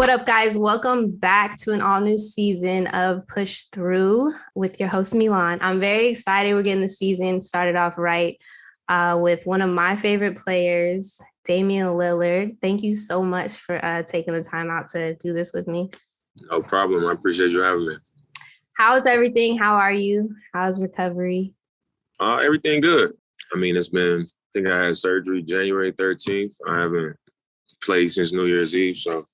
What up, guys? Welcome back to an all-new season of Push Through with your host, Milan. I'm very excited. We're getting the season started off right with one of my favorite players, Damian Lillard. Thank you so much for taking the time out to do this with me. No problem. I appreciate you having me. How's everything? How are you? How's recovery? Everything good. I mean, I think I had surgery January 13th. I haven't played since New Year's Eve, so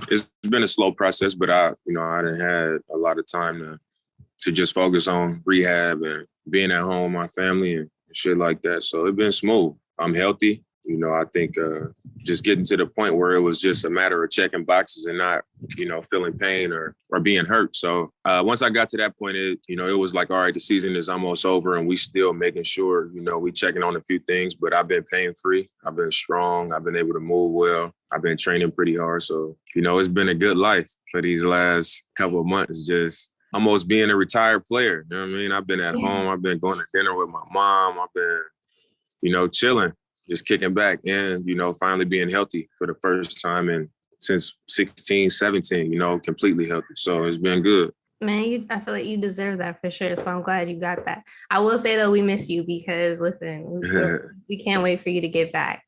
it's been a slow process, but I done had a lot of time to just focus on rehab and being at home with my family and shit like that. So it's been smooth. I'm healthy. I think just getting to the point where it was just a matter of checking boxes and not, feeling pain or being hurt. So once I got to that point, it was like, all right, the season is almost over and we still making sure, we checking on a few things, but I've been pain-free. I've been strong. I've been able to move well. I've been training pretty hard. So, it's been a good life for these last couple of months, just almost being a retired player. You know what I mean? I've been at home. I've been going to dinner with my mom. I've been, chilling. Just kicking back and, finally being healthy for the first time since 16, 17, completely healthy. So it's been good. Man, I feel like you deserve that for sure. So I'm glad you got that. I will say, though, we miss you because, listen, we can't wait for you to get back.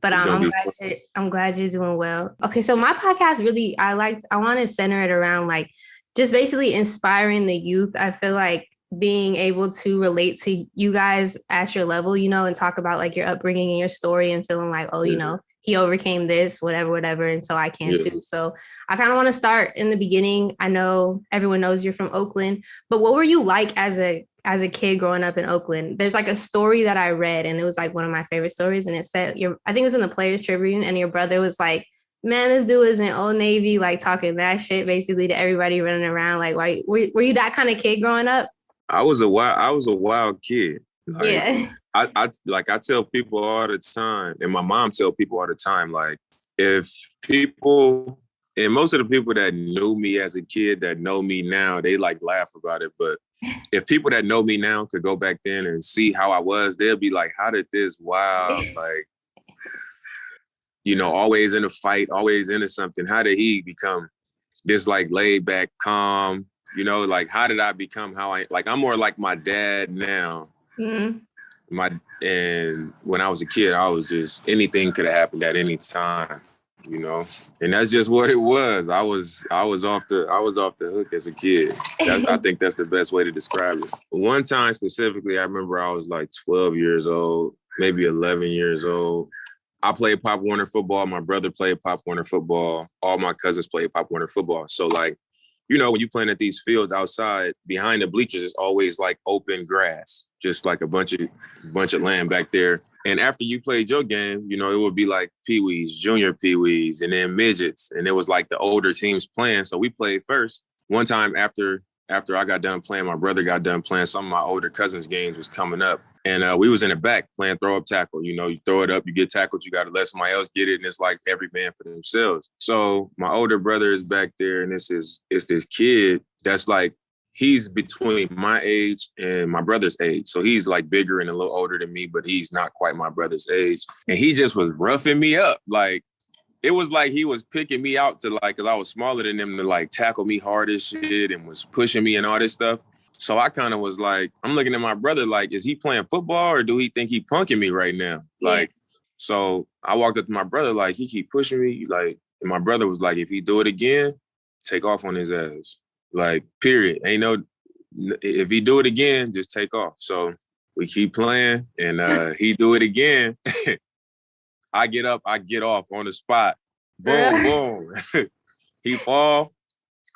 But I'm glad you're doing well. Okay, so my podcast really, I want to center it around like just basically inspiring the youth. I feel like being able to relate to you guys at your level, and talk about like your upbringing and your story and feeling like, he overcame this, whatever. And so I can too. So I kind of want to start in the beginning. I know everyone knows you're from Oakland, but what were you like as a kid growing up in Oakland? There's like a story that I read and it was like one of my favorite stories. And it said, I think it was in the Players Tribune, and your brother was like, man, this dude was in Old Navy, like talking that shit basically to everybody running around. Like, why were you that kind of kid growing up? I was a wild kid. Yeah. I tell people all the time, and my mom tell people all the time, like, if people, and most of the people that knew me as a kid that know me now, they like laugh about it. But if people that know me now could go back then and see how I was, they'll be like, how did this wild, like, always in a fight, always into something. How did he become this like laid back, calm? Like, how did I become I'm more like my dad now. Mm-hmm. And when I was a kid, I was just, anything could have happened at any time, and that's just what it was. I was off the hook as a kid. I think that's the best way to describe it. One time specifically, I remember I was like 12 years old, maybe 11 years old. I played Pop Warner football. My brother played Pop Warner football. All my cousins played Pop Warner football. So like, when you're playing at these fields outside, behind the bleachers is always like open grass, just like a bunch of land back there. And after you played your game, it would be like peewees, junior peewees, and then midgets. And it was like the older teams playing. So we played first. One time after I got done playing, my brother got done playing, some of my older cousins' games was coming up. And we was in the back playing throw up tackle. You throw it up, you get tackled, you got to let somebody else get it. And it's like every man for themselves. So my older brother is back there, and it's this kid that's like, he's between my age and my brother's age. So he's like bigger and a little older than me, but he's not quite my brother's age. And he just was roughing me up. Like, it was like he was picking me out to like, because I was smaller than him, to like tackle me hard as shit and was pushing me and all this stuff. So I kind of was like, I'm looking at my brother like, is he playing football or do he think he punking me right now? Yeah. Like, so I walked up to my brother like, he keep pushing me. Like, and my brother was like, if he do it again, take off on his ass. Like, period. If he do it again, just take off. So we keep playing, and he do it again. I get up, I get off on the spot. Boom, boom. He fall.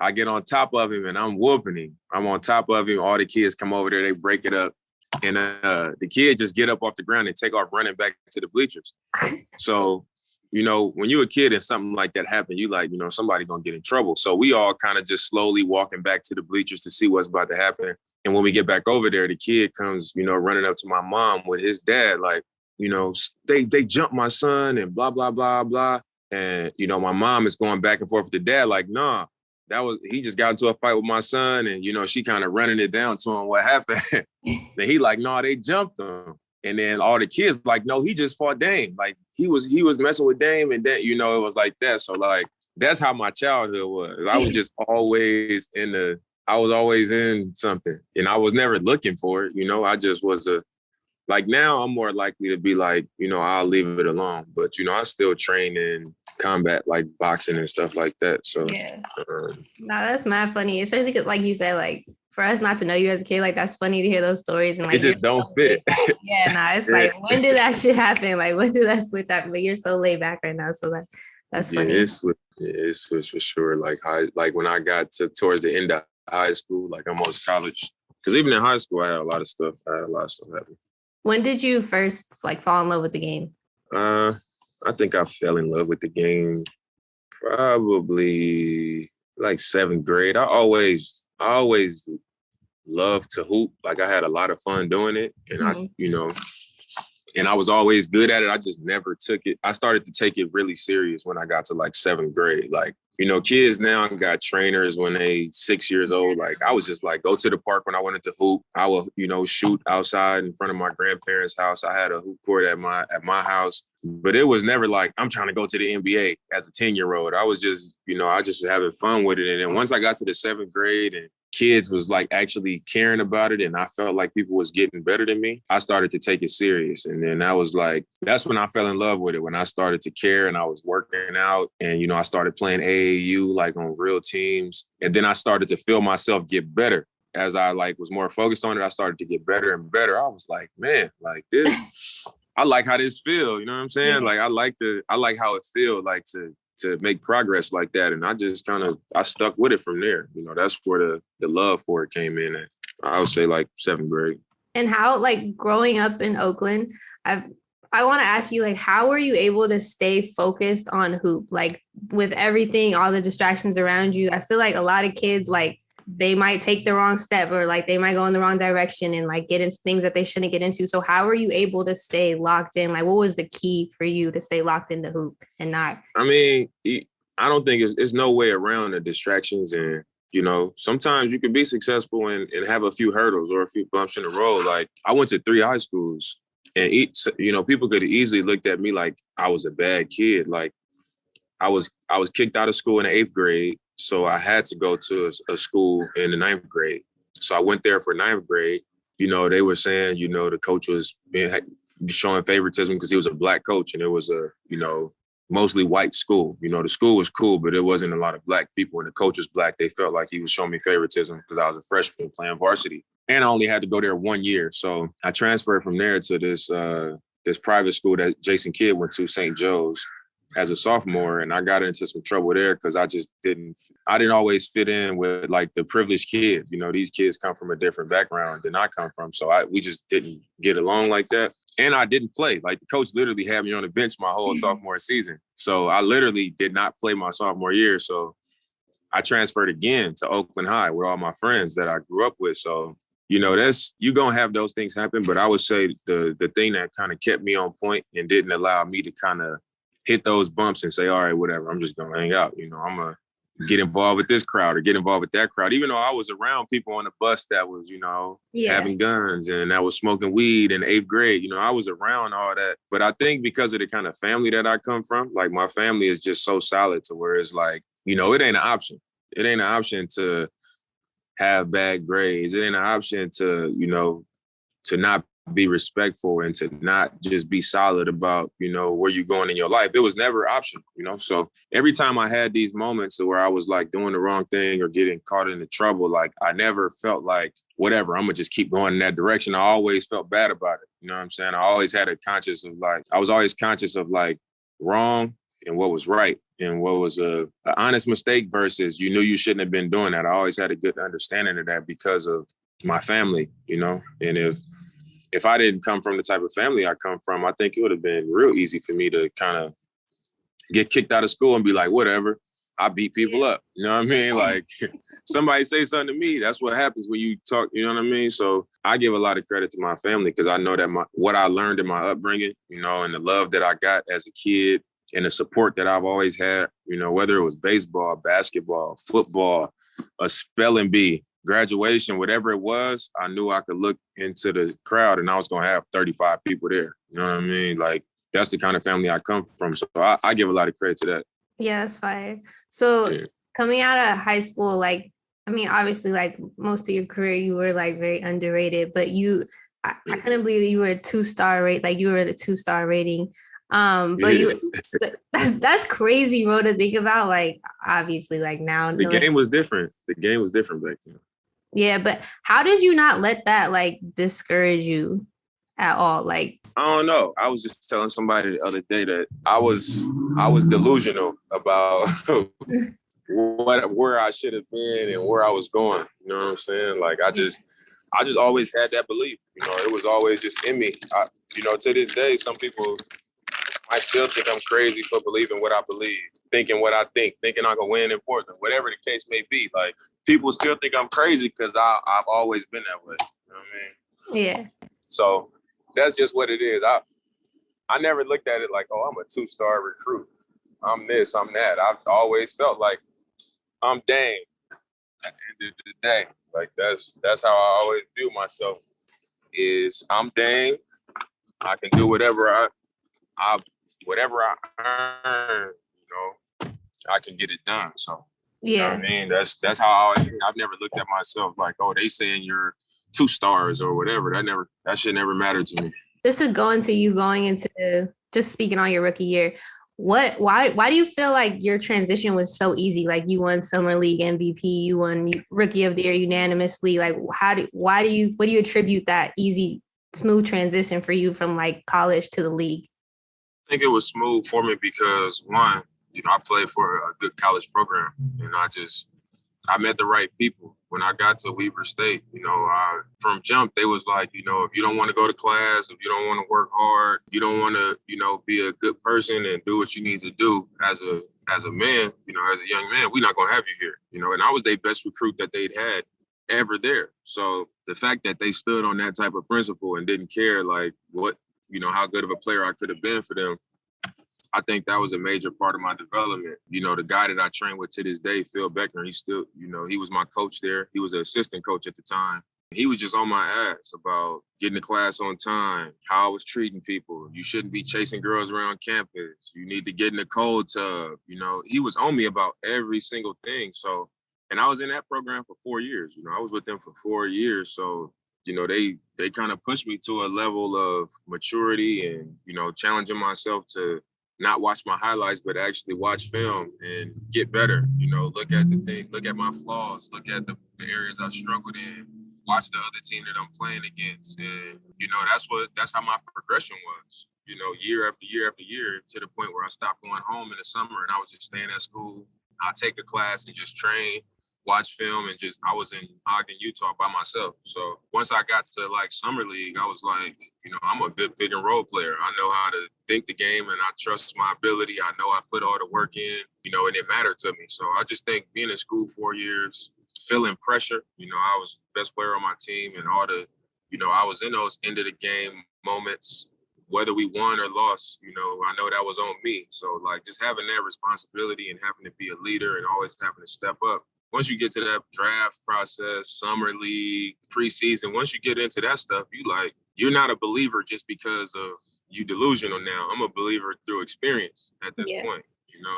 I get on top of him and I'm whooping him. I'm on top of him. All the kids come over there, they break it up. And the kid just get up off the ground and take off running back to the bleachers. So, when you're a kid and something like that happened, you like, somebody gonna get in trouble. So we all kind of just slowly walking back to the bleachers to see what's about to happen. And when we get back over there, the kid comes, running up to my mom with his dad, like, they jumped my son and blah, blah, blah, blah. And, my mom is going back and forth with the dad, like, nah. He just got into a fight with my son, and she kind of running it down to him what happened. And he like, no, they jumped him. And then all the kids like, no, he just fought Dame. Like he was messing with Dame, and that, it was like that. So like that's how my childhood was. I was just always I was always in something, and I was never looking for it. I just was like now I'm more likely to be like, I'll leave it alone. But, I still train in combat, like boxing and stuff like that. So, yeah. No, that's mad funny, especially because, like you said, like for us not to know you as a kid, like that's funny to hear those stories. And like, it just don't fit. Yeah, nah, it's like, when did that shit happen? Like, when did that switch happen? But you're so laid back right now. So that's funny. It switched for sure. Like when I got towards the end of high school, like almost college, because even in high school, I had a lot of stuff happen. When did you first like fall in love with the game? I think I fell in love with the game probably like 7th grade. I always loved to hoop. Like I had a lot of fun doing it, and and I was always good at it. I just never took it. I started to take it really serious when I got to like 7th grade. Like, kids now got trainers when they 6 years old. Like I was just like, go to the park when I wanted to hoop. I would, shoot outside in front of my grandparents' house. I had a hoop court at my house, but it was never like, I'm trying to go to the NBA as a 10-year-old. I was just, I just having fun with it. And then once I got to the 7th grade and kids was like actually caring about it, and I felt like people was getting better than me, I started to take it serious. And then that's when I fell in love with it, when I started to care and I was working out, and I started playing AAU like on real teams. And then I started to feel myself get better. As I like was more focused on it, I started to get better and better. I was like, man, like this, I like how this feel. You know what I'm saying? Yeah. Like I like how it feel like to make progress like that. And I just I stuck with it from there. That's where the love for it came in at. I would say like 7th grade. And how, like growing up in Oakland, I want to ask you, like, how were you able to stay focused on hoop? Like with everything, all the distractions around you, I feel like a lot of kids, like they might take the wrong step, or like they might go in the wrong direction and like get into things that they shouldn't get into. So how are you able to stay locked in? Like what was the key for you to stay locked into hoop and not? I mean, I don't think it's no way around the distractions. And, sometimes you can be successful and have a few hurdles or a few bumps in the road. Like I went to 3 high schools, and people could have easily looked at me like I was a bad kid. Like I was kicked out of school in the 8th grade. So I had to go to a school in the 9th grade. So I went there for 9th grade. They were saying, the coach was showing favoritism because he was a black coach, and it was a, mostly white school. The school was cool, but it wasn't a lot of black people. And the coach was black. They felt like he was showing me favoritism because I was a freshman playing varsity. And I only had to go there 1 year. So I transferred from there to this private school that Jason Kidd went to, St. Joe's, as a sophomore. And I got into some trouble there because I didn't always fit in with like the privileged kids. These kids come from a different background than I come from. So we just didn't get along like that. And I didn't play. Like the coach literally had me on the bench my whole sophomore season. So I literally did not play my sophomore year. So I transferred again to Oakland High with all my friends that I grew up with. So, you're going to have those things happen. But I would say the thing that kind of kept me on point and didn't allow me to kind of hit those bumps and say, all right, whatever, I'm just going to hang out. I'm going to get involved with this crowd or get involved with that crowd. Even though I was around people on the bus that was, having guns and that was smoking weed in 8th grade, I was around all that. But I think because of the kind of family that I come from, like my family is just so solid to where it's like, it ain't an option. It ain't an option to have bad grades. It ain't an option to, to not be respectful and to not just be solid about, where you're going in your life. It was never an option, So every time I had these moments where I was like doing the wrong thing or getting caught into trouble, like I never felt like, whatever, I'm gonna just keep going in that direction. I always felt bad about it. You know what I'm saying? I was always conscious of like wrong and what was right and what was a honest mistake versus you knew you shouldn't have been doing that. I always had a good understanding of that because of my family, and if I didn't come from the type of family I come from, I think it would have been real easy for me to kind of get kicked out of school and be like, whatever, I beat people up. You know what I mean? Like somebody say something to me, that's what happens when you talk, you know what I mean? So I give a lot of credit to my family because I know that what I learned in my upbringing, and the love that I got as a kid and the support that I've always had, whether it was baseball, basketball, football, a spelling bee, graduation, whatever it was, I knew I could look into the crowd and I was going to have 35 people there. You know what I mean? Like, that's the kind of family I come from. So I give a lot of credit to that. Yeah, that's fire. So Yeah. coming out of high school, like, I mean, obviously, like most of your career, you were like very underrated, but I couldn't believe that you were a 2-star rate, like you were at a 2-star rating. But Yeah. that's crazy, bro, to think about. Like, obviously, like now The knowing, game was different. The game was different back then. yeah, but how did you not let that like discourage you at all? Like, I don't know. I was just telling somebody the other day that I was delusional about where I should have been and where I was going. You know what I'm saying? Like I just always had that belief. You know, it was always just in me. To this day, some people might still think I'm crazy for believing what I believe, thinking what I think, thinking I can win in Portland, whatever the case may be. Like people still think I'm crazy because I've always been that way. You know what I mean? yeah, So that's just what it is. I never looked at it like, oh, I'm a 2-star recruit. I'm this, I'm that. I've always felt like I'm Dame at the end of the day. Like that's how I always view myself. Is I'm Dame. I can do whatever I earn. I can get it done. So you know what I yeah. mean. That's how I've never looked at myself like, oh, they saying you're 2 stars or whatever. That shit never mattered to me. Just to go into you going into just speaking on your rookie year, why do you feel like your transition was so easy? Like you won summer league MVP, you won rookie of the year unanimously. Like what do you attribute that easy, smooth transition for you from like college to the league? I think it was smooth for me because one, I played for a good college program and I met the right people. When I got to Weber State, from jump, they was like, if you don't want to go to class, if you don't want to work hard, you don't want to, be a good person and do what you need to do as a man, as a young man, we're not going to have you here, and I was their best recruit that they'd had ever there. So the fact that they stood on that type of principle and didn't care like what, how good of a player I could have been for them, I think that was a major part of my development. The guy that I train with to this day, Phil Beckner, he's still, he was my coach there. He was an assistant coach at the time. He was just on my ass about getting to class on time, how I was treating people. You shouldn't be chasing girls around campus. You need to get in the cold tub. He was on me about every single thing. So, and I was in that program for 4 years. I was with them for 4 years. So, they kind of pushed me to a level of maturity and, challenging myself to not watch my highlights, but actually watch film and get better. Look at the thing, look at my flaws, look at the areas I struggled in, watch the other team that I'm playing against. And, that's how my progression was, year after year after year, to the point where I stopped going home in the summer and I was just staying at school. I'd take a class and just train, watch film, and I was in Ogden, Utah by myself. So once I got to like summer league, I was like, I'm a good pick and roll player. I know how to think the game and I trust my ability. I know I put all the work in, and it mattered to me. So I just think being in school 4 years, feeling pressure, I was the best player on my team and all the, I was in those end of the game moments, whether we won or lost, I know that was on me. So like just having that responsibility and having to be a leader and always having to step up. Once you get to that draft process, summer league, preseason, once you get into that stuff, you're not a believer just because of you delusional now. I'm a believer through experience at this point,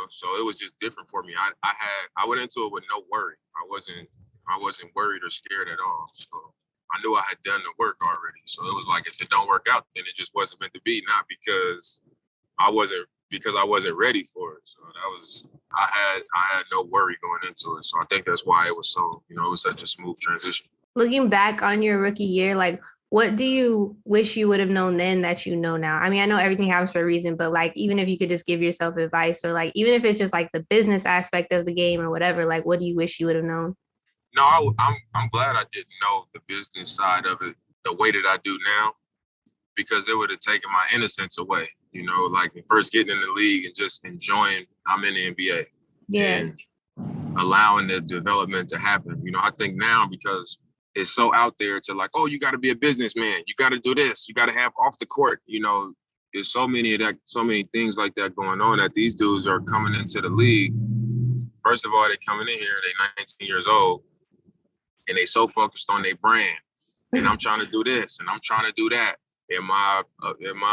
So it was just different for me. I went into it with no worry. I wasn't worried or scared at all. So I knew I had done the work already. So it was like, if it don't work out, then it just wasn't meant to be, not because I wasn't ready for it. So I had no worry going into it. So I think that's why it was so, it was such a smooth transition. Looking back on your rookie year, like what do you wish you would have known then that you know now? I mean, I know everything happens for a reason, but like even if you could just give yourself advice, or like even if it's just like the business aspect of the game or whatever, like what do you wish you would have known? No, I'm glad I didn't know the business side of it the way that I do now, because it would have taken my innocence away. Like first getting in the league and just enjoying I'm in the NBA. Yeah. And allowing the development to happen. I think now, because it's so out there to like, oh, you got to be a businessman. You got to do this. You got to have off the court. There's so many things like that going on that these dudes are coming into the league. First of all, they're coming in here, they're 19 years old, and they so focused on their brand. And I'm trying to do this, and I'm trying to do that. In my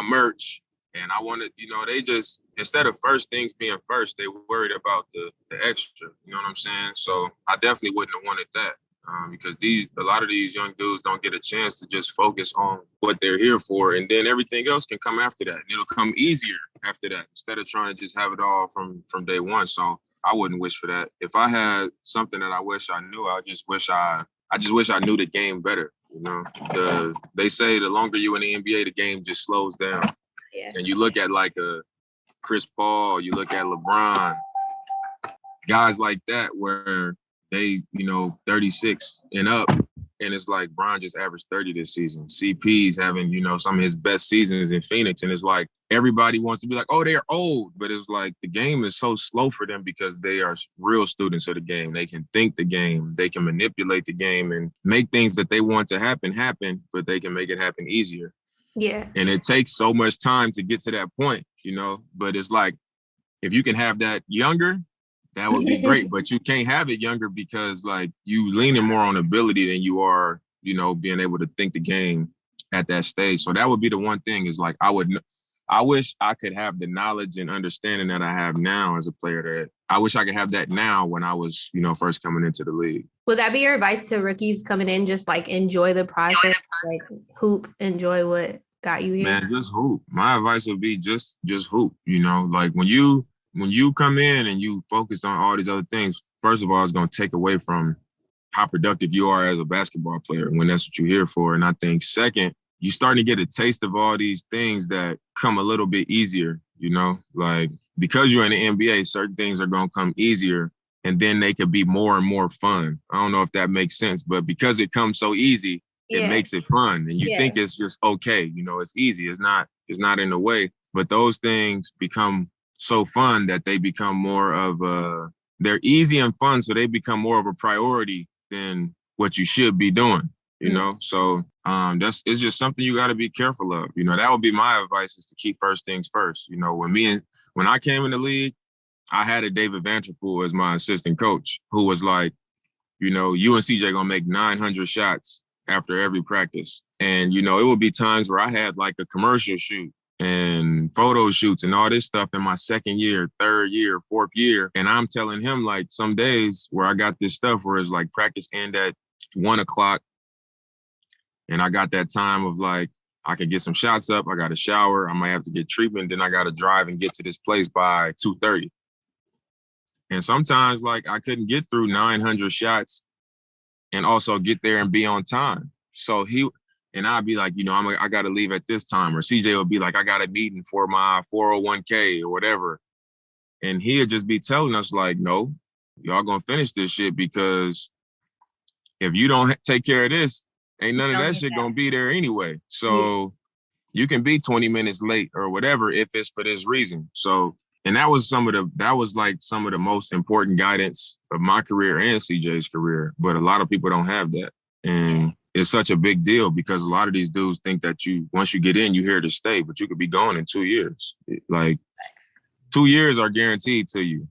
merch, And I wanted, they just, instead of first things being first, they worried about the extra, you know what I'm saying? So I definitely wouldn't have wanted that. Because a lot of these young dudes don't get a chance to just focus on what they're here for, and then everything else can come after that. And it'll come easier after that instead of trying to just have it all from day one. So I wouldn't wish for that. If I had something that I wish I knew, I just wish I knew the game better. They say the longer you in the NBA, the game just slows down. Yeah. And you look at like a Chris Paul, you look at LeBron, guys like that where they, 36 and up, and it's like Bron just averaged 30 this season. CP's having, some of his best seasons in Phoenix, and it's like everybody wants to be like, oh, they're old, but it's like the game is so slow for them because they are real students of the game. They can think the game, they can manipulate the game and make things that they want to happen, but they can make it happen easier. Yeah. And it takes so much time to get to that point, but it's like, if you can have that younger, that would be great, but you can't have it younger because like you leaning more on ability than you are, being able to think the game at that stage. So that would be the one thing is like, I wish I could have the knowledge and understanding that I have now as a player that I wish I could have that now when I was, first coming into the league. Would that be your advice to rookies coming in? Just like enjoy the process, like hoop, enjoy what got you here? Man, just hoop. My advice would be just hoop, like when you come in and you focus on all these other things, first of all, it's going to take away from how productive you are as a basketball player when that's what you're here for. And I think second, you starting to get a taste of all these things that come a little bit easier, like because you're in the NBA, certain things are going to come easier and then they could be more and more fun. I don't know if that makes sense, but because it comes so easy, it makes it fun. And you think it's just okay. It's easy. It's not in the way, but those things become so fun that they become more of they're easy and fun. So they become more of a priority than what you should be doing, So it's just something you got to be careful of. That would be my advice is to keep first things first. When I came in the league, I had a David Vanterpool as my assistant coach who was like, you and CJ gonna make 900 shots after every practice. And, it would be times where I had like a commercial shoot and photo shoots and all this stuff in my second year, third year, fourth year. And I'm telling him like some days where I got this stuff where it's like practice end at 1:00. And I got that time of like, I could get some shots up. I got to shower. I might have to get treatment. Then I got to drive and get to this place by 2:30. And sometimes like I couldn't get through 900 shots and also get there and be on time. So and I'd be like, I got to leave at this time. Or CJ would be like, I got a meeting for my 401k or whatever. And he'd just be telling us like, no, y'all going to finish this shit because if you don't take care of this, ain't none of that shit going to be there anyway. So you can be 20 minutes late or whatever if it's for this reason. So, and that was some of the most important guidance of my career and CJ's career. But a lot of people don't have that. And it's such a big deal because a lot of these dudes think that once you get in, you're here to stay, but you could be gone in 2 years. Like 2 years are guaranteed to you.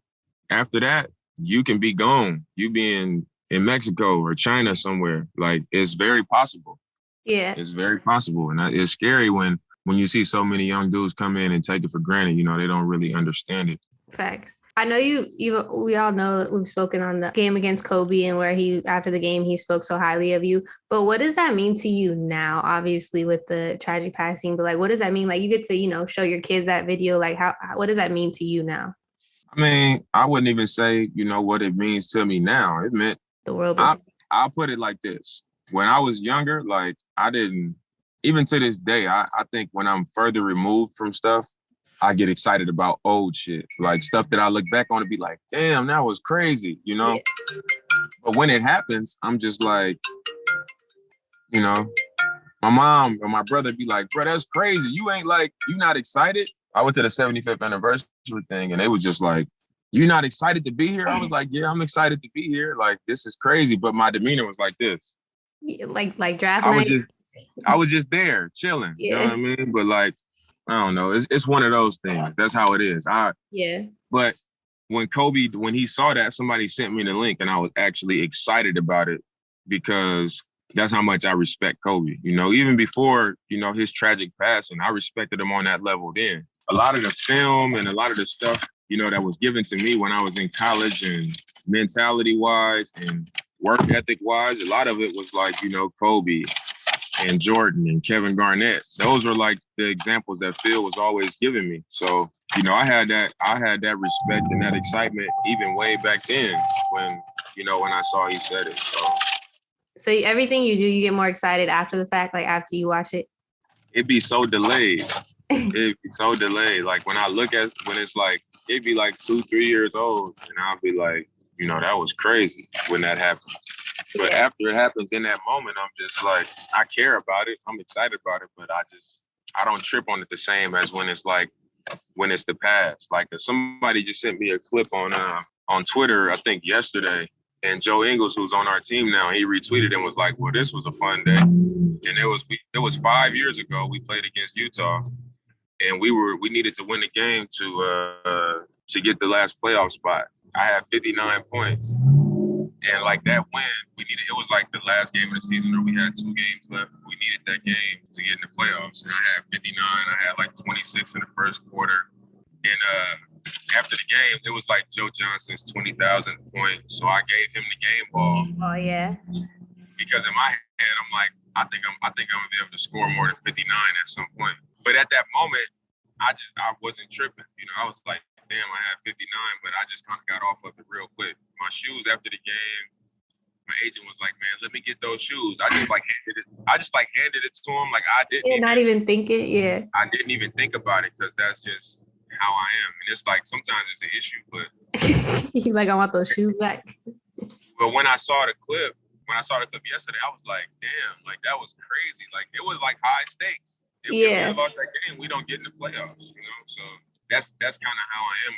After that, you can be gone. You be in Mexico or China somewhere. Like it's very possible. Yeah. It's very possible. And it's scary when you see so many young dudes come in and take it for granted, they don't really understand it. Facts. I know we all know that we've spoken on the game against Kobe and where after the game, he spoke so highly of you. But what does that mean to you now? Obviously with the tragic passing, but like, what does that mean? Like you get to, show your kids that video. Like what does that mean to you now? I mean, I wouldn't even say, what it means to me now. It meant the world. I'll put it like this. When I was younger, like I didn't, even to this day, I think when I'm further removed from stuff, I get excited about old shit, like stuff that I look back on and be like, damn, that was crazy, Yeah. But when it happens, I'm just like, my mom or my brother be like, bro, that's crazy. You not excited? I went to the 75th anniversary thing and they was just like, you not excited to be here? I was like, yeah, I'm excited to be here. Like, this is crazy. But my demeanor was like this. Like draft night? I was just there chilling. Yeah. You know what I mean? But like, I don't know. It's one of those things. That's how it is. But when Kobe, when he saw that, somebody sent me the link and I was actually excited about it because that's how much I respect Kobe. Even before, his tragic passing, I respected him on that level then. a lot of the film and a lot of the stuff, you know, that was given to me when I was in college and mentality-wise and work ethic-wise, a lot of it was like, you know, Kobe and Jordan and Kevin Garnett. Those were like the examples that Phil was always giving me. So, you know, I had that respect and that excitement even way back then when I saw he said it. So everything you do, you get more excited after the fact, like after you watch it? It'd be so delayed. It'd be so delayed. Like when I look at when it's like, it'd be like 2-3 years old and I'll be like, you know, that was crazy when that happened. But after it happens in that moment, I'm just like, I care about it. I'm excited about it, but I don't trip on it the same as when it's the past. Like somebody just sent me a clip on Twitter, I think yesterday, and Joe Ingles, who's on our team now, he retweeted and was like, well, this was a fun day. And it was 5 years ago. We played against Utah, and we needed to win the game to get the last playoff spot. I had 59 points. And like that win, it was like the last game of the season, or we had 2 games left. We needed that game to get in the playoffs. And I had 59. I had like 26 in the first quarter. And after the game, it was like Joe Johnson's 20,000th point. So I gave him the game ball. Oh yeah. Because in my head, I'm like, I think I'm gonna be able to score more than 59 at some point. But at that moment, I wasn't tripping. You know, I was like, damn, I had 59, but I just kind of got off of it real quick. My shoes after the game, my agent was like, man, let me get those shoes. I just handed it to him. Like I didn't even think it. Yeah. I didn't even think about it because that's just how I am. And it's like, sometimes it's an issue, but. You like, I want those shoes back. But when I saw the clip yesterday, I was like, damn, like that was crazy. Like it was like high stakes. If we lost that game, we don't get in the playoffs, you know? So that's kind of how I am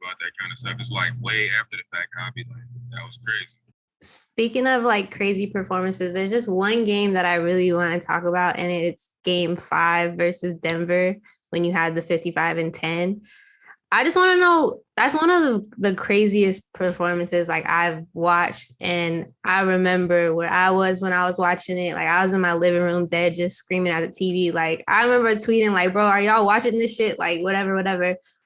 about that kind of stuff. It's like way after the fact, I'll be like, that was crazy. Speaking of like crazy performances, there's just one game that I really want to talk about, and it's Game 5 versus Denver when you had the 55-10. I just want to know, that's one of the craziest performances like I've watched. And I remember where I was when I was watching it. Like I was in my living room dead, just screaming at the TV. Like I remember tweeting like, bro, are y'all watching this shit? Like whatever.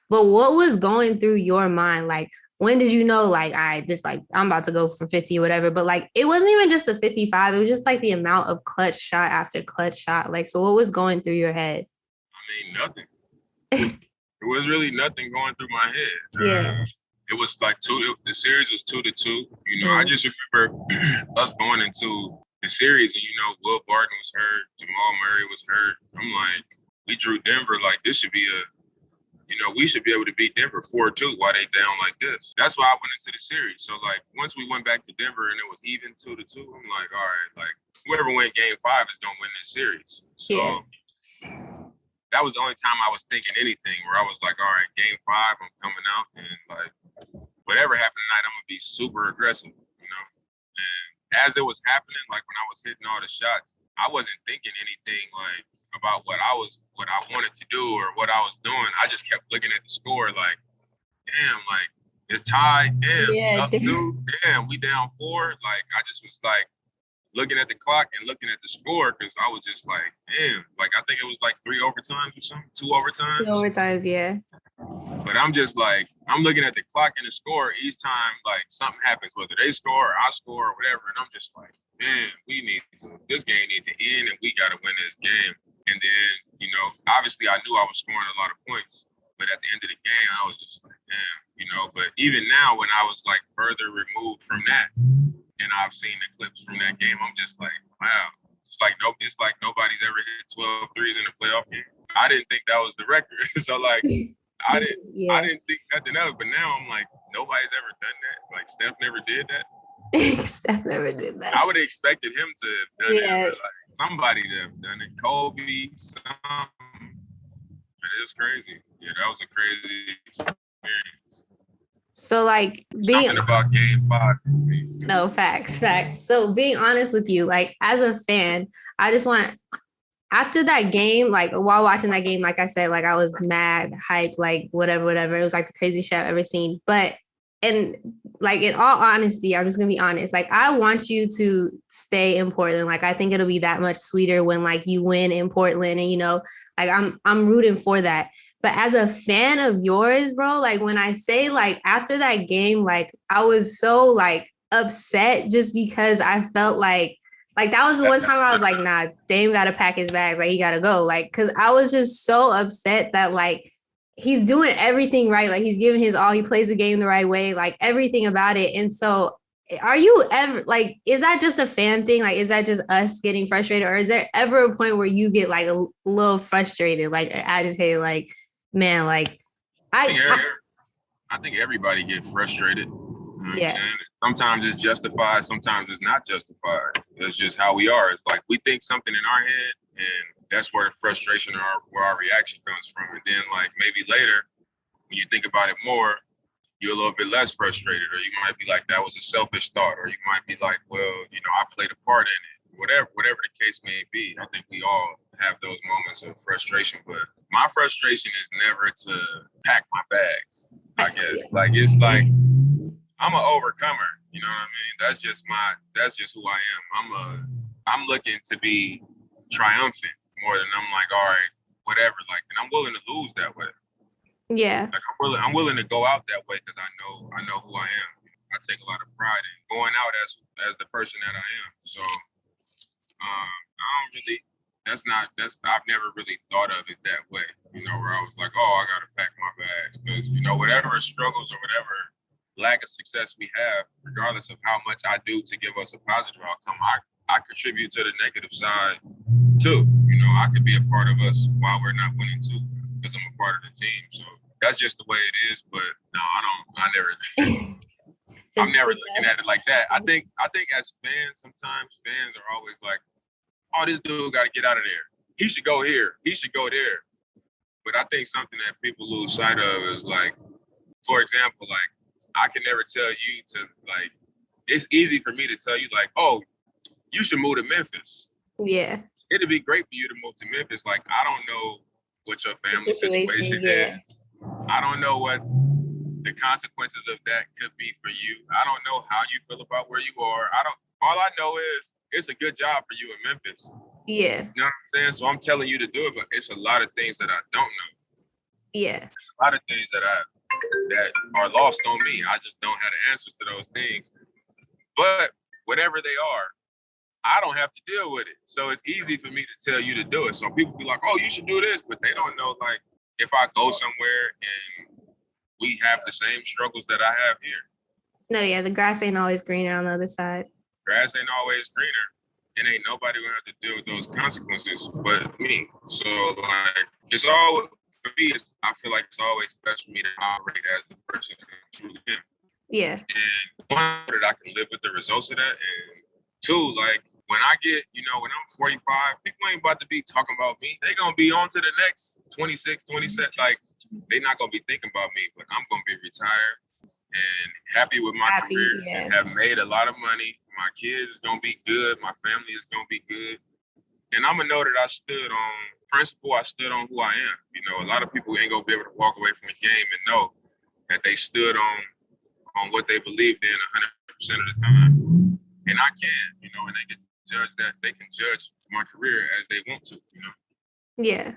But what was going through your mind? Like, when did you know, like, all right, this, like, I'm about to go for 50 or whatever. But like, it wasn't even just the 55. It was just like the amount of clutch shot after clutch shot. Like, so what was going through your head? I mean, nothing. There was really nothing going through my head. Yeah. It was like the series was 2-2. You know, I just remember us going into the series and, you know, Will Barton was hurt, Jamal Murray was hurt. I'm like, we drew Denver, like this should be we should be able to beat Denver 4-2 while they down like this. That's why I went into the series. So like once we went back to Denver and it was even 2-2, I'm like, all right, like whoever win Game 5 is gonna win this series. So that was the only time I was thinking anything where I was like, all right, Game 5, I'm coming out and like whatever happened tonight, I'm gonna be super aggressive, you know. And as it was happening, like when I was hitting all the shots, I wasn't thinking anything like about what I wanted to do or what I was doing. I just kept looking at the score like, damn, like it's tied, damn, up 2, damn, we down 4. Like I just was like looking at the clock and looking at the score because I was just like, damn, like I think it was like 3 overtimes or something, 2 overtimes. 2 overtimes, yeah. But I'm just like, I'm looking at the clock and the score each time like something happens, whether they score or I score or whatever, and I'm just like, man, this game needs to end and we got to win this game. And then, you know, obviously I knew I was scoring a lot of points, but at the end of the game, I was just like, damn, you know. But even now, when I was like further removed from that, and I've seen the clips from that game, I'm just like, wow. It's like nobody's ever hit 12 threes in a playoff game. I didn't think that was the record. So like, I didn't think nothing else. But now I'm like, nobody's ever done that. Like Steph never did that. Steph never did that. I would have expected him to have done it. Like somebody to have done it. Kobe, something. But it's crazy. Yeah, that was a crazy experience. So like something about Game 5. No, facts. So being honest with you, like as a fan, I just want, after that game, like while watching that game, like I said, like I was mad, hyped, like whatever. It was like the craziest shit I've ever seen. But and like in all honesty, I'm just gonna be honest. Like I want you to stay in Portland. Like I think it'll be that much sweeter when like you win in Portland, and you know, like I'm rooting for that. But as a fan of yours, bro, like when I say like after that game, like I was so like upset just because I felt like that was the one time I was like, nah, Dame gotta pack his bags, like he gotta go. Like, cause I was just so upset that like he's doing everything right, like he's giving his all, he plays the game the right way, like everything about it. And so are you ever like, is that just a fan thing? Like, is that just us getting frustrated? Or is there ever a point where you get like a little frustrated? Like, I just hate, like, man, like, I think everybody get frustrated. You know what I'm yeah, saying? Sometimes it's justified, sometimes it's not justified. It's just how we are. It's like we think something in our head, and that's where the frustration or where our reaction comes from. And then, like, maybe later, when you think about it more, you're a little bit less frustrated, or you might be like, that was a selfish thought, or you might be like, well, you know, I played a part in it. Whatever the case may be, I think we all have those moments of frustration. But my frustration is never to pack my bags, I guess. Like, it's like I'm an overcomer, you know what I mean? That's just who I am. I'm looking to be triumphant more than I'm like, all right, whatever. Like, and I'm willing to lose that way. yeah, Like I'm willing to go out that way because I know who I am. I take a lot of pride in going out as the person that I am. So I don't really. I've never really thought of it that way. You know, where I was like, oh, I gotta pack my bags because you know whatever struggles or whatever lack of success we have, regardless of how much I do to give us a positive outcome, I contribute to the negative side too. You know, I could be a part of us while we're not winning too because I'm a part of the team. So that's just the way it is. But no, I never. I'm never looking at it like that. I think as fans, sometimes fans are always like, oh, this dude got to get out of there. He should go here. He should go there. But I think something that people lose sight of is like, for example, like I can never tell you to like, it's easy for me to tell you like, oh, you should move to Memphis. yeah. It'd be great for you to move to Memphis. Like, I don't know what your family situation is. I don't know what the consequences of that could be for you. I don't know how you feel about where you are. All I know is it's a good job for you in Memphis. Yeah. You know what I'm saying? So I'm telling you to do it, but it's a lot of things that I don't know. Yeah. There's a lot of things that are lost on me. I just don't have the answers to those things. But whatever they are, I don't have to deal with it. So it's easy for me to tell you to do it. So people be like, oh, you should do this, but they don't know like if I go somewhere and we have the same struggles that I have here. No, yeah, the grass ain't always greener on the other side. Grass ain't always greener, and ain't nobody gonna have to deal with those consequences but me. So like it's all for me, I feel like it's always best for me to operate as the person I truly am. Yeah. And one, that I can live with the results of that, and two, like when I get, you know, when I'm 45, people ain't about to be talking about me. They gonna be on to the next 26, 27. Like they not gonna be thinking about me, but I'm gonna be retired and happy with my career and have made a lot of money. My kids is gonna be good. My family is gonna be good. And I'm gonna know that I stood on principle. I stood on who I am. You know, a lot of people ain't gonna be able to walk away from the game and know that they stood on what they believed in 100% of the time. And I can, you know, and they can judge that. They can judge my career as they want to, you know. Yeah.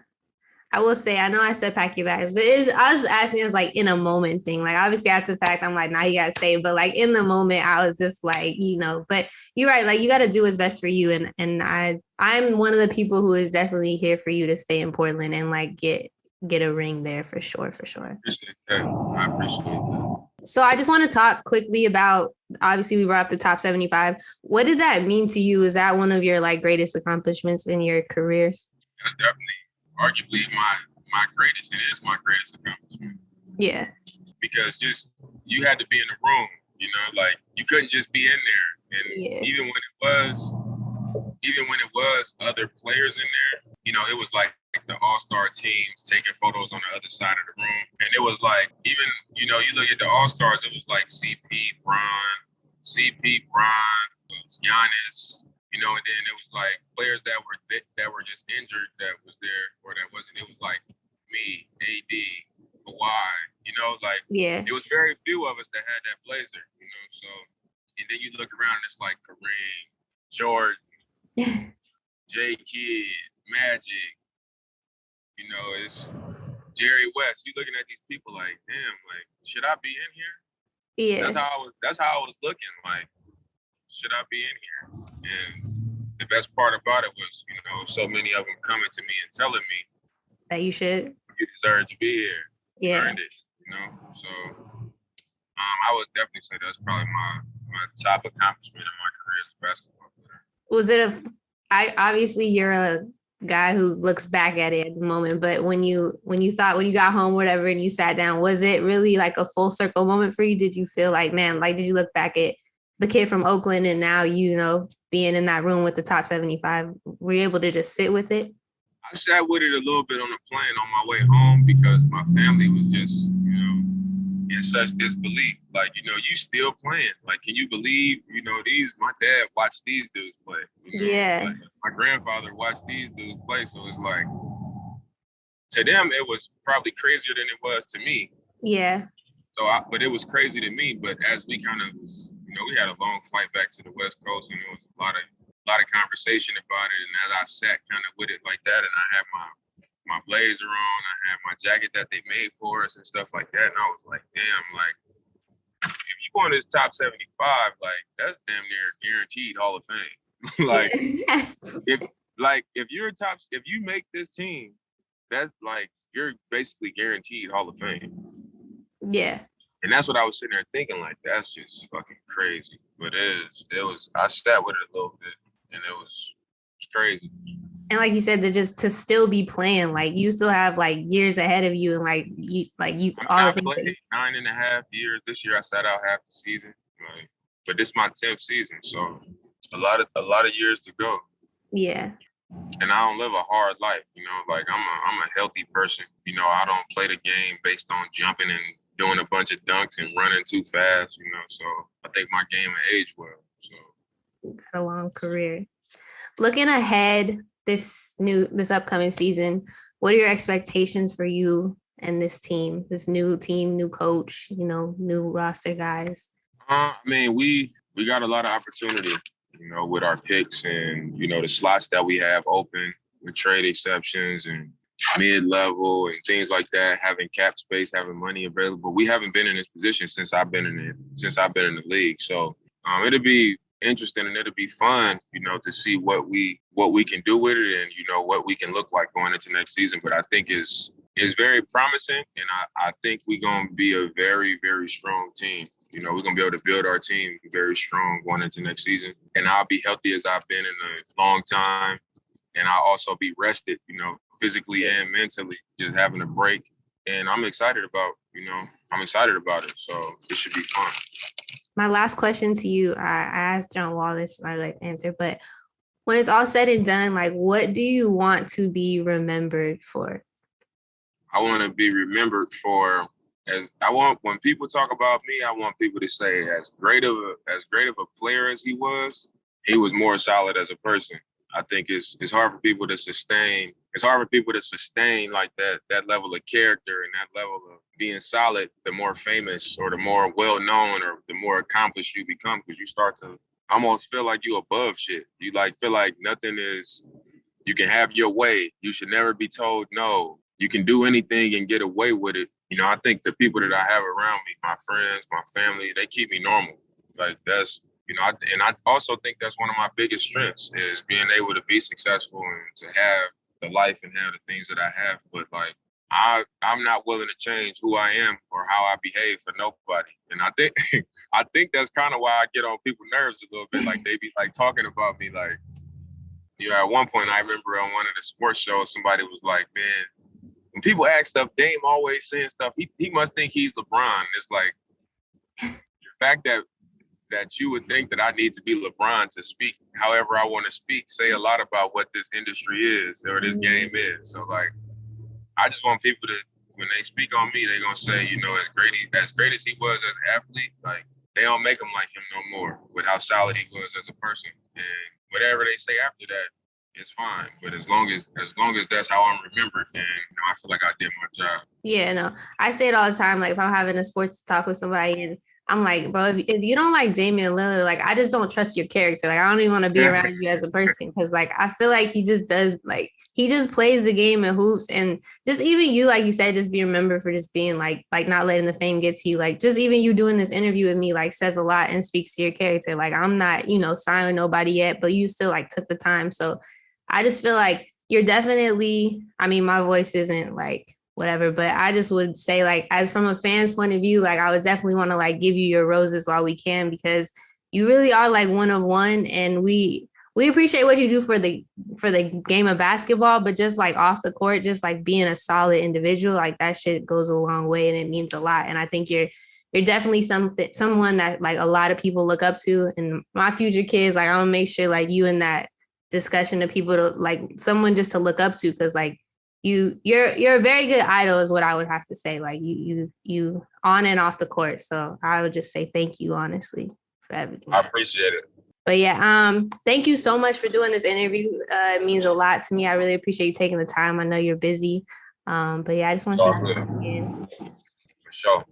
I will say, I know I said pack your bags, but I was asking as like in a moment thing. Like obviously after the fact, I'm like, nah, you gotta stay. But like in the moment, I was just like, you know, but you're right, like you gotta do what's best for you. And I'm one of the people who is definitely here for you to stay in Portland and like get a ring there for sure, for sure. I appreciate that. So I just want to talk quickly about, obviously we brought up the top 75. What did that mean to you? Is that one of your like greatest accomplishments in your careers? That's definitely arguably my greatest. It is my greatest accomplishment. Yeah. Because just you had to be in the room, you know, like you couldn't just be in there. And even when it was other players in there, you know, it was like the all-star teams taking photos on the other side of the room. And it was like, even, you know, you look at the all-stars, it was like CP, Bron, Giannis, you know, and then it was like players that were just injured that was there or that wasn't. It was like me, AD, Kawhi, you know, like it was very few of us that had that blazer, you know. So, and then you look around and it's like Kareem, Jordan, J. Kidd, Magic, you know, Jerry West. You looking at these people like, damn, like, should I be in here? Yeah. That's how I was looking. Like, should I be in here? And the best part about it was, so many of them coming to me and telling me that you should. You deserve to be here. Yeah. You earned it. So I would definitely say that's probably my top accomplishment in my career as a basketball player. Was it obviously you're a guy who looks back at it at the moment, but when you got home, whatever, and you sat down, was it really like a full circle moment for you? Did you feel like, man, like, did you look back at the kid from Oakland and now, being in that room with the top 75, were you able to just sit with it? I sat with it a little bit on the plane on my way home because my family was just, in such disbelief. Like, you still playing. Like, can you believe, my dad watched these dudes play. Yeah. Like, my grandfather watched these dudes play. So it's like, to them, it was probably crazier than it was to me. Yeah. But it was crazy to me. But as we kind of was, we had a long flight back to the West Coast, and there was a lot of conversation about it. And as I sat kind of with it like that, and I had my blazer on, I had my jacket that they made for us and stuff like that. And I was like, damn, like, if you go in this top 75, like, that's damn near guaranteed Hall of Fame. if you make this team, that's like, you're basically guaranteed Hall of Fame. Yeah. And that's what I was sitting there thinking, like, that's just fucking crazy. But I sat with it a little bit, and it was crazy. And like you said, to still be playing, like, you still have like years ahead of you, and I played 9.5 years. This year I sat out half the season, but this is my 10th season, so a lot of years to go. Yeah. And I don't live a hard life, like I'm a healthy person. I don't play the game based on jumping and doing a bunch of dunks and running too fast, so I think my game will age well. So got a long career. Looking ahead this upcoming season, what are your expectations for you and this team, new coach, new roster guys? I mean, we got a lot of opportunity, with our picks and, the slots that we have open with trade exceptions and mid-level and things like that, having cap space, having money available. We haven't been in this position since I've been in the league. So it'll be interesting and it'll be fun, to see what we can do with it and, what we can look like going into next season. But I think is very promising. And I think we're going to be a very, very strong team. We're going to be able to build our team very strong going into next season. And I'll be healthy as I've been in a long time. And I'll also be rested, physically and mentally, just having a break. And I'm excited about it. So it should be fun. My last question to you, I asked John Wallace, and I would like to answer, but when it's all said and done, like, what do you want to be remembered for? I want to be remembered for, when people talk about me, I want people to say as great of a player as he was more solid as a person. I think it's hard for people to sustain. It's hard for people to sustain like that level of character and that level of being solid. The more famous or the more well known or the more accomplished you become, because you start to almost feel like you above shit. You feel like nothing is. You can have your way. You should never be told no. You can do anything and get away with it. I think the people that I have around me, my friends, my family, they keep me normal. Like that's. And I also think that's one of my biggest strengths is being able to be successful and to have the life and have the things that I have. But like, I'm not willing to change who I am or how I behave for nobody. And I think that's kind of why I get on people's nerves a little bit. Like they be like talking about me. Like, at one point I remember on one of the sports shows, somebody was like, man, when people ask stuff, Dame always saying stuff. He must think he's LeBron. It's like the fact that you would think that I need to be LeBron to speak however I want to speak, say a lot about what this industry is or this game is. So like, I just want people to, when they speak on me, they're going to say, as great as he was as an athlete, like they don't make him like him no more with how solid he was as a person. And whatever they say after that, it's fine. But as long as that's how I'm remembered, then I feel like I did my job. Yeah, no, I say it all the time. Like if I'm having a sports talk with somebody and I'm like, bro, if you don't like Damian Lillard, like I just don't trust your character. Like I don't even want to be around you as a person because like I feel like he just does like he just plays the game and hoops. And just even you, like you said, just be remembered for just being like not letting the fame get to you. Like just even you doing this interview with me, like says a lot and speaks to your character. Like I'm not, signed with nobody yet, but you still like took the time. So I just feel like you're definitely, I mean, my voice isn't like whatever, but I just would say like, as from a fan's point of view, like I would definitely want to like give you your roses while we can, because you really are like one of one. And we appreciate what you do for the game of basketball, but just like off the court, just like being a solid individual, like that shit goes a long way and it means a lot. And I think you're definitely someone that like a lot of people look up to. And my future kids, like I want to make sure like you in that discussion to people to like someone just to look up to, because like you're a very good idol is what I would have to say. Like you on and off the court. So I would just say thank you, honestly, for everything. I appreciate it. But yeah, thank you so much for doing this interview. It means a lot to me. I really appreciate you taking the time. I know you're busy. But yeah, I just want to say again. For sure.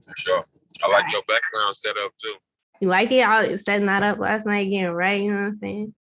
I like your background setup too. You like it? I was setting that up last night again, right? You know what I'm saying?